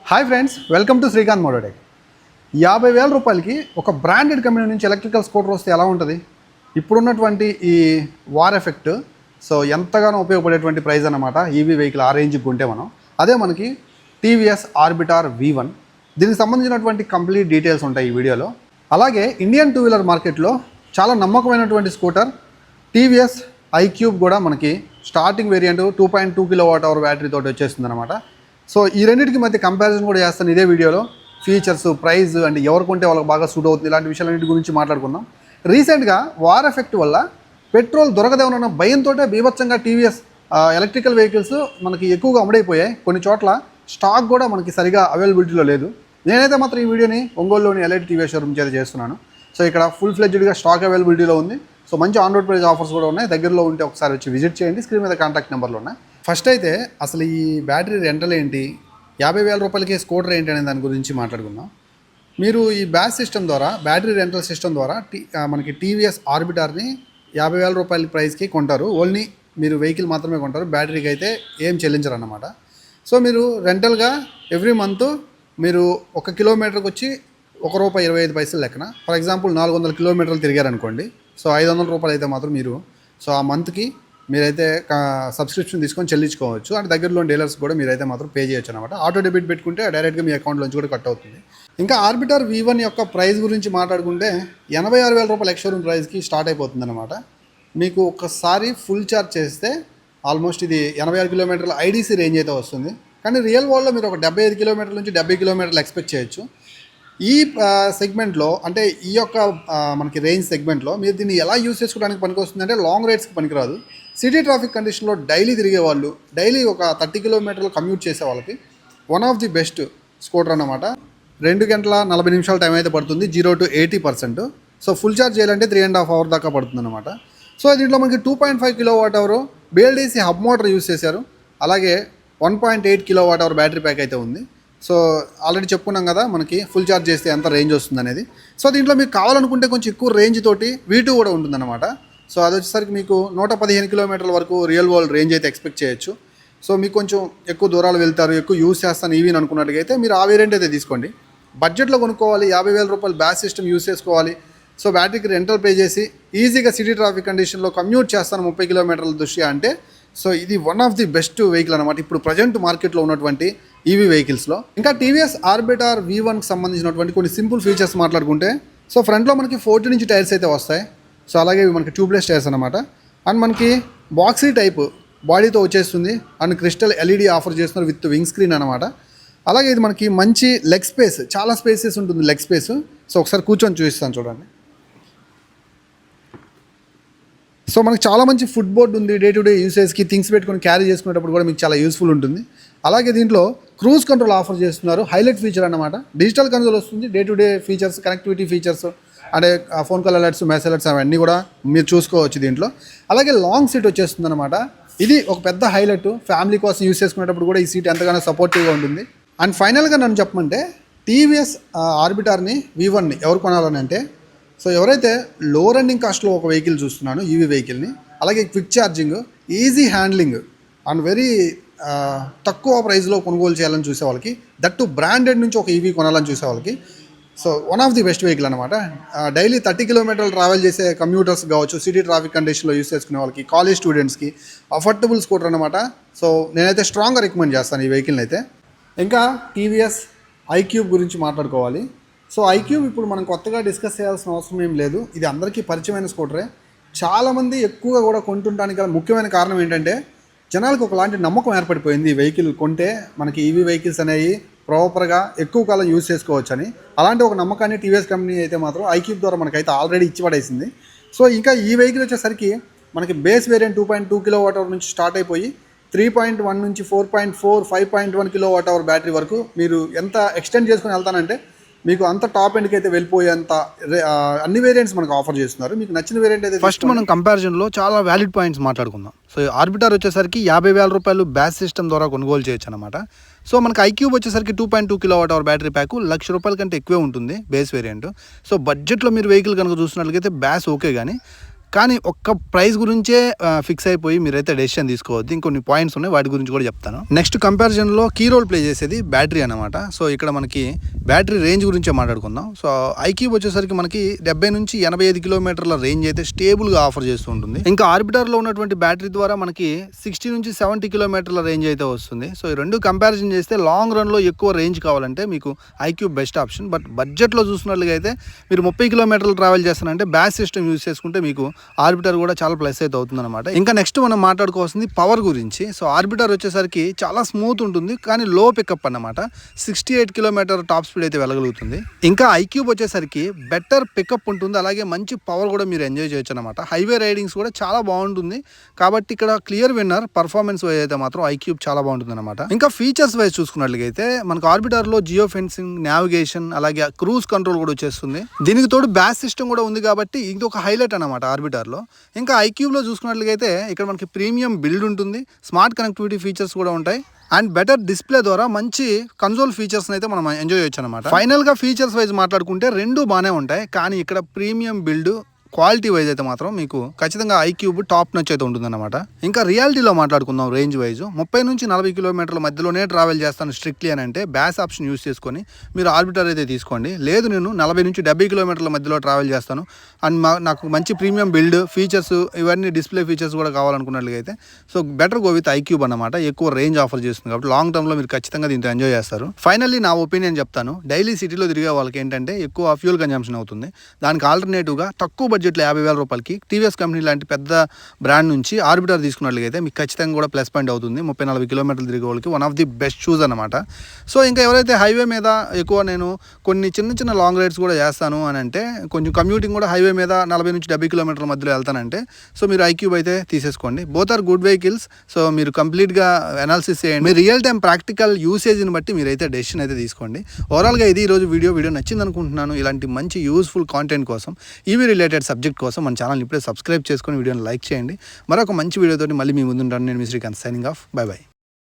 Hi friends, welcome to Srikanth Mototech. 50,000 రూపాయలకి ఒక branded company నుంచి ఎలక్ట్రికల్ స్కూటర్ వస్తే ఎలా ఉంటుంది? ఇప్పుడున్నటువంటి ఈ వార్ ఎఫెక్ట్ ఎంతగానో ఉపయోగపడేటువంటి ప్రైస్ అన్నమాట. ఈవీ వెహికల్ ఆ రేంజ్కి ఉంటే మనం అదే మనకి టీవీఎస్ ఆర్బిటార్ V1. దీనికి సంబంధించినటువంటి కంప్లీట్ డీటెయిల్స్ ఉంటాయి ఈ వీడియోలో. అలాగే ఇండియన్ టూ వీలర్ మార్కెట్లో చాలా నమ్మకమైనటువంటి స్కూటర్ టీవీఎస్ ఐక్యూబ్ కూడా మనకి స్టార్టింగ్ వేరియంట్ 2.2 kWh బ్యాటరీ తోటి వచ్చేస్తుంది అనమాట. సో ఈ రెండింటికి మధ్య కంపారిజన్ కూడా చేస్తాను ఇదే వీడియోలో. ఫీచర్స్, ప్రైస్ అండ్ ఎవరు కొంటే వాళ్ళకి బాగా సూట్ అవుతుంది, ఇలాంటి విషయాలన్నింటి గురించి మాట్లాడుకుందాం. రీసెంట్గా వార్ ఎఫెక్ట్ వల్ల పెట్రోల్ దొరకదేమన్న భయంతో బీభత్సంగా టీవీఎస్ ఎలక్ట్రికల్ వెహికల్స్ మనకి ఎక్కువగా అమ్ముడైపోయాయి. కొన్ని చోట్ల స్టాక్ కూడా మనకి సరిగా అవైలబిలిటీలో లేదు. నేనైతే మాత్రం ఈ వీడియోని ఒంగోలులోని ఎల్ఐడి టీవీఎస్ షోరూమ్ చేత చేస్తున్నాను. సో ఇక్కడ ఫుల్ ఫ్లెడ్జ్డ్గా స్టాక్ అవైలబిలిటీలో ఉంది. సో మంచి ఆన్ రోడ్ ప్రైస్ ఆఫర్స్ కూడా ఉన్నాయి. దగ్గరలో ఉంటే ఒకసారి వచ్చి విజిట్ చేయండి. స్క్రీన్ మీద కాంటాక్ట్ నెంబర్లు ఉన్నాయి. ఫస్ట్ అయితే అసలు ఈ బ్యాటరీ రెంటల్ ఏంటి, 50,000 రూపాయలకి స్కూటర్ ఏంటి అనే దాని గురించి మాట్లాడుకుందాం. మీరు ఈ బ్యాస్ సిస్టమ్ ద్వారా, బ్యాటరీ రెంటల్ సిస్టమ్ ద్వారా మనకి టీవీఎస్ ఆర్బిటార్ని 50,000 రూపాయల ప్రైస్కి కొంటారు. ఓన్లీ మీరు వెహికల్ మాత్రమే కొంటారు, బ్యాటరీకి అయితే ఏం చెల్లించరు అన్నమాట. సో మీరు రెంటల్గా ఎవ్రీ మంత్ మీరు 1 కిలోమీటర్కి వచ్చి ₹1.25 లెక్కన, ఫర్ ఎగ్జాంపుల్ 400 కిలోమీటర్లు తిరిగారనుకోండి. సో 500 రూపాయలు అయితే మాత్రం మీరు ఆ మంత్కి మీరైతే సబ్స్క్రిప్షన్ తీసుకొని చెల్లించుకోవచ్చు. అండ్ దగ్గరలో డీలర్స్ కూడా మీరైతే మాత్రం పే చేయొచ్చు అనమాట. ఆటో డెబిట్ పెట్టుకుంటే డైరెక్ట్గా మీ అకౌంట్లోంచి కూడా కట్ అవుతుంది. ఇంకా ఆర్బిటార్ V1 యొక్క ప్రైస్ గురించి మాట్లాడుకుంటే 86,000 రూపాయల ఎక్స్‌షోరూమ్ ప్రైస్కి స్టార్ట్ అయిపోతుంది అనమాట. మీకు ఒకసారి ఫుల్ ఛార్జ్ చేస్తే ఆల్మోస్ట్ ఇది 86 కిలోమీటర్ల ఐడీసీ రేంజ్ అయితే వస్తుంది. కానీ రియల్ వరల్డ్లో మీరు ఒక 75 కిలోమీటర్ల నుంచి 70 కిలోమీటర్లు ఎక్స్పెక్ట్ చేయొచ్చు. ఈ సెగ్మెంట్లో, అంటే ఈ యొక్క మనకి రేంజ్ సెగ్మెంట్లో మీరు దీన్ని ఎలా యూస్ చేసుకోవడానికి పనికొస్తుంది అంటే లాంగ్ రైడ్స్కి పనికిరాదు. సిటీ ట్రాఫిక్ కండిషన్లో డైలీ తిరిగే వాళ్ళు, డైలీ ఒక 30 కిలోమీటర్లు కమ్యూట్ చేసే వాళ్ళకి one of the best scooter అన్నమాట. 2 గంటల 40 నిమిషాల టైం అయితే పడుతుంది 0 to 80%. సో ఫుల్ ఛార్జ్ చేయాలంటే 3.5 hours దాకా పడుతుంది అనమాట. సో దీంట్లో మనకి 2.5 kWh BLDC hub motor use చేశారు. అలాగే 1.8 kWh బ్యాటరీ ప్యాక్ అయితే ఉంది. సో ఆల్రెడీ చెప్పుకున్నాం కదా మనకి ఫుల్ ఛార్జ్ చేస్తే ఎంత రేంజ్ వస్తుంది అనేది. సో దీంట్లో మీకు కావాలనుకుంటే కొంచెం ఎక్కువ రేంజ్ తోటి V2 కూడా ఉంటుందన్నమాట. సో అది వచ్చేసరికి మీకు 115 కిలోమీటర్ల వరకు రియల్ వరల్డ్ రేంజ్ అయితే ఎక్స్పెక్ట్ చేయొచ్చు. సో మీకు కొంచెం ఎక్కువ దూరాలు వెళ్తారు, ఎక్కువ యూస్ చేస్తాను ఈవీని అనుకున్నట్టుగా మీరు ఆ వేరియంట్ అయితే తీసుకోండి. బడ్జెట్లో కొనుక్కోవాలి, 50,000 రూపాయలు బ్యాస్ సిస్టమ్ యూస్ చేసుకోవాలి. సో బ్యాటరీకి రెంటల్ పే చేసి ఈజీగా సిటీ ట్రాఫిక్ కండిషన్లో కమ్యూట్ చేస్తాను 30 కిలోమీటర్ల దృష్ట్యా అంటే సో ఇది one of the best vehicle అనమాట ఇప్పుడు ప్రజెంట్ మార్కెట్లో ఉన్నటువంటి ఈవీ వెహికల్స్లో. ఇంకా టీవీఎస్ ఆర్బిటార్ V1కి సంబంధించినటువంటి కొన్ని సింపుల్ ఫీచర్స్ మాట్లాడుకుంటే, సో ఫ్రంట్లో మనకి 40 ఇంచ్ టైర్స్ అయితే వస్తాయి. సో అలాగే ఇవి మనకి ట్యూబ్లెస్ టైర్స్ అనమాట. అండ్ మనకి బాక్సీ టైప్ బాడీతో వచ్చేస్తుంది. అండ్ క్రిస్టల్ LED ఆఫర్ చేస్తున్నారు విత్ వింగ్ స్క్రీన్ అనమాట. అలాగే ఇది మనకి మంచి లెగ్ స్పేస్, చాలా స్పేసెస్ ఉంటుంది లెగ్ స్పేస్. సో ఒకసారి కూర్చొని చూపిస్తాను చూడండి. సో మనకి చాలా మంచి ఫుడ్ బోర్డ్ ఉంది. డే టు డే యూసేజ్కి థింగ్స్ పెట్టుకొని క్యారీ చేసుకునేటప్పుడు కూడా మీకు చాలా యూస్ఫుల్ ఉంటుంది. అలాగే దీంట్లో క్రూజ్ కంట్రోల్ ఆఫర్ చేస్తున్నారు, హైలైట్ ఫీచర్ అనమాట. డిజిటల్ కంట్రోల్ వస్తుంది, day to day features, connectivity features, అంటే phone call alerts, message alerts అవన్నీ కూడా మీరు చూసుకోవచ్చు దీంట్లో. అలాగే లాంగ్ సీట్ వచ్చేస్తుంది అనమాట. ఇది ఒక పెద్ద హైలైట్. ఫ్యామిలీ కోసం యూస్ చేసుకునేటప్పుడు కూడా ఈ సీట్ ఎంతగానో సపోర్టివ్గా ఉంటుంది. అండ్ ఫైనల్గా నన్ను చెప్పమంటే టీవీఎస్ ఆర్బిటార్ని V1ని ఎవరు కొనాలని అంటే, సో ఎవరైతే లో రన్నింగ్ కాస్ట్లో ఒక వెహికల్ చూస్తున్నాను ఈవీ వెహికల్ని, అలాగే quick charging, easy handling and very తక్కువ ప్రైస్లో కొనుగోలు చేయాలని చూసే వాళ్ళకి, దట్టు బ్రాండెడ్ నుంచి ఒక ఈవీ కొనాలని చూసే వాళ్ళకి so one of the best vehicle అనమాట. డైలీ 30 కిలోమీటర్లు ట్రావెల్ చేసే కమ్యూటర్స్ కావచ్చు, సిటీ ట్రాఫిక్ కండిషన్లో యూస్ చేసుకునే వాళ్ళకి, కాలేజ్ స్టూడెంట్స్కి అఫోర్డబుల్ స్కూటర్ అనమాట. సో నేనైతే స్ట్రాంగ్గా రికమెండ్ చేస్తాను ఈ వెహికల్ని అయితే. ఇంకా టీవీఎస్ ఐక్యూబ్ గురించి మాట్లాడుకోవాలి. సో ఐక్యూబ్ ఇప్పుడు మనం కొత్తగా డిస్కస్ చేయాల్సిన అవసరం ఏం లేదు. ఇది అందరికీ పరిచయమైన స్కూటరే. చాలామంది ఎక్కువగా కూడా కొంటుంటానికి గల ముఖ్యమైన కారణం ఏంటంటే, జనాలకు ఒకలాంటి నమ్మకం ఏర్పడిపోయింది ఈ వెహికల్ కొంటే మనకి ఈవీ వెహికల్స్ అనేవి ప్రాపర్గా ఎక్కువ కాలం యూజ్ చేసుకోవచ్చు అని. అలాంటి ఒక నమ్మకాన్ని టీవీఎస్ కంపెనీ అయితే మాత్రం ఐక్యూబ్ ద్వారా మనకైతే ఆల్రెడీ ఇచ్చి పడేసింది. సో ఇంకా ఈ వెహికల్ వచ్చేసరికి మనకి బేస్ వేరియంట్ 2.2 kWh నుంచి స్టార్ట్ అయిపోయి 3.1 నుంచి 4.4, 5.1 kWh బ్యాటరీ వరకు మీరు ఎంత ఎక్స్టెండ్ చేసుకుని వెళ్తానంటే మీకు అంత టాప్ ఎండ్కి అయితే వెళ్ళిపోయేంత అన్ని వేరియంట్స్ మనకు ఆఫర్ చేస్తున్నారు. మీకు నచ్చిన వేరియంట్ అయితే ఫస్ట్ మనం కంపారిజన్లో చాలా వ్యాలిడ్ పాయింట్స్ మాట్లాడుకుందాం. సో ఆర్బిటార్ వచ్చేసరికి 50,000 రూపాయలు బ్యాస్ సిస్టమ్ ద్వారా కొనుగోలు చేయొచ్చు అనమాట. సో మనకి ఐక్యూబ్ వచ్చేసరికి 2.2 kWh బ్యాటరీ ప్యాక్ ₹1,00,000 కంటే ఎక్కువే ఉంటుంది బేస్ వేరియంట్. సో బడ్జెట్లో మీరు వెహికల్ కనుక చూసినట్లయితే బ్యాస్ ఓకే, కానీ కానీ ఒక్క ప్రైస్ గురించే ఫిక్స్ అయిపోయి మీరైతే డెసిషన్ తీసుకోవద్దు. ఇంకొన్ని పాయింట్స్ ఉన్నాయి, వాటి గురించి కూడా చెప్తాను. నెక్స్ట్ కంపారిజన్లో కీ రోల్ ప్లే చేసేది బ్యాటరీ అనమాట. సో ఇక్కడ మనకి బ్యాటరీ రేంజ్ గురించే మాట్లాడుకుందాం. సో ఐక్యూబ్ వచ్చేసరికి మనకి 70 నుంచి 85 కిలోమీటర్ల రేంజ్ అయితే స్టేబుల్గా ఆఫర్ చేస్తూ ఉంటుంది. ఇంకా ఆర్బిటర్లో ఉన్నటువంటి బ్యాటరీ ద్వారా మనకి 60 నుంచి 70 కిలోమీటర్ల రేంజ్ అయితే వస్తుంది. సో ఈ రెండు కంపారిజన్ చేస్తే లాంగ్ రన్లో ఎక్కువ రేంజ్ కావాలంటే మీకు ఐక్యూబ్ బెస్ట్ ఆప్షన్. బట్ బడ్జెట్లో చూసినట్లుగా అయితే మీరు 30 కిలోమీటర్లు ట్రావెల్ చేస్తానంటే బ్యాస్ సిస్టమ్ యూజ్ చేసుకుంటే మీకు ఆర్బిటర్ కూడా చాలా ప్లస్ అయితే అవుతుంది అనమాట. ఇంకా నెక్స్ట్ మనం మాట్లాడుకోవాల్సింది పవర్ గురించి. సో ఆర్బిటర్ వచ్చేసరికి చాలా స్మూత్ ఉంటుంది, కానీ లో పికప్ అన్నమాట. 68 కిలోమీటర్ టాప్ స్పీడ్ అయితే వెళ్ళగలుగుతుంది. ఇంకా ఐక్యూబ్ వచ్చేసరికి బెటర్ పికప్ ఉంటుంది, అలాగే మంచి పవర్ కూడా మీరు ఎంజాయ్ చేయొచ్చు అనమాట. హైవే రైడింగ్స్ కూడా చాలా బాగుంటుంది. కాబట్టి ఇక్కడ క్లియర్ విన్నర్ పర్ఫార్మెన్స్ వైజ్ అయితే మాత్రం ఐక్యూబ్ చాలా బాగుంటుంది అనమాట. ఇంకా ఫీచర్స్ వైజ్ చూసుకున్నట్లయితే మనకు ఆర్బిటర్లో జియో ఫెన్సింగ్, నావిగేషన్, అలాగే క్రూజ్ కంట్రోల్ కూడా వచ్చేస్తుంది. దీనికి తోడు బ్యాస్ సిస్టమ్ కూడా ఉంది కాబట్టి ఇది ఒక హైలైట్ అనమాట ఆర్బిటర్లో. ఇంకా ఐక్యూబ్లో చూసుకున్నట్లయితే ఇక్కడ మనకి ప్రీమియం బిల్డ్ ఉంటుంది, స్మార్ట్ కనెక్టివిటీ ఫీచర్స్ కూడా ఉంటాయి, అండ్ బెటర్ డిస్ప్లే ద్వారా మంచి కన్సోల్ ఫీచర్స్ అయితే మనం ఎంజాయ్ చేయొచ్చు అనమాట. ఫైనల్గా ఫీచర్స్ వైజ్ మాట్లాడుకుంటే రెండు బాగానే ఉంటాయి, కానీ ఇక్కడ ప్రీమియం బిల్డ్ క్వాలిటీ వైజ్ అయితే మాత్రం మీకు ఖచ్చితంగా ఐక్యూబ్ టాప్ నచ్ అయితే ఉంటుందన్నమాట. ఇంకా రియాలిటీలో మాట్లాడుకుందాం. రేంజ్ వైజ్ 30 నుంచి 40 కిలోమీటర్ల మధ్యలోనే ట్రావెల్ చేస్తాను స్ట్రిక్ట్లీ అని అంటే బ్యాస్ ఆప్షన్ యూస్ చేసుకొని మీరు ఆర్బిటర్ అయితే తీసుకోండి. లేదు నేను 40 నుంచి 70 కిలోమీటర్ల మధ్యలో ట్రావెల్ చేస్తాను అండ్ నాకు మంచి ప్రీమియం బిల్డ్ ఫీచర్స్, ఇవన్నీ డిస్ప్లే ఫీచర్స్ కూడా కావాలనుకున్నట్లయితే so better go with iQube అనమాట. ఎక్కువ రేంజ్ ఆఫర్ చేస్తుంది కాబట్టి లాంగ్ టర్మ్లో మీరు ఖచ్చితంగా దీంతో ఎంజాయ్ చేస్తారు. ఫైనల్లీ నా ఒపీనియన్ చెప్తాను. డైలీ సిటీలో తిరిగే వాళ్ళకి ఏంటంటే ఎక్కువ ఫ్యూల్ కన్జంప్షన్ అవుతుంది. దానికి ఆల్టర్నేటివ్గా తక్కువ బడ్జెట్లో 50,000 రూపాయలకి టీవీఎస్ కంపెనీ లాంటి పెద్ద బ్రాండ్ నుంచి ఆర్బిటర్ తీసుకున్నట్లయితే మీకు ఖచ్చితంగా కూడా ప్లస్ పాయింట్ అవుతుంది. 30-40 కిలోమీటర్లు తిరిగే వాళ్ళకి one of the best shoes అనమాట. సో ఇంకా ఎవరైతే హైవే మీద ఎక్కువ నేను కొన్ని చిన్న లాంగ్ రైడ్స్ కూడా చేస్తాను అని అంటే, కొంచెం కమ్యూటింగ్ కూడా హైవే మీద 40 నుంచి 70 కిలోమీటర్ల మధ్యలో వెళ్తానంటే సో మీరు ఐక్యూబ్ అయితే తీసేసుకోండి. Both are good vehicles. So మీరు కంప్లీట్గా అనాలిసిస్ చేయండి. మీరు రియల్ టైం ప్రాక్టికల్ యూసేజ్ని బట్టి మీరైతే డెసిషన్ అయితే తీసుకోండి. ఓవరాల్గా ఇది ఈరోజు వీడియో నచ్చింది అనుకుంటున్నాను. ఇలాంటి మంచి యూస్ఫుల్ కాంటెంట్ కోసం, ఈవీ రిలేటెడ్ సబ్జెక్ట్ కోసం మన ఛానల్ ఇప్పుడే సబ్స్క్రైబ్ చేసుకొని వీడియోని లైక్ చేయండి. మరొక మంచి వీడియోతో మళ్ళీ మీ ముందుంటాను. నేను మీ Srikanth, signing off. Bye by.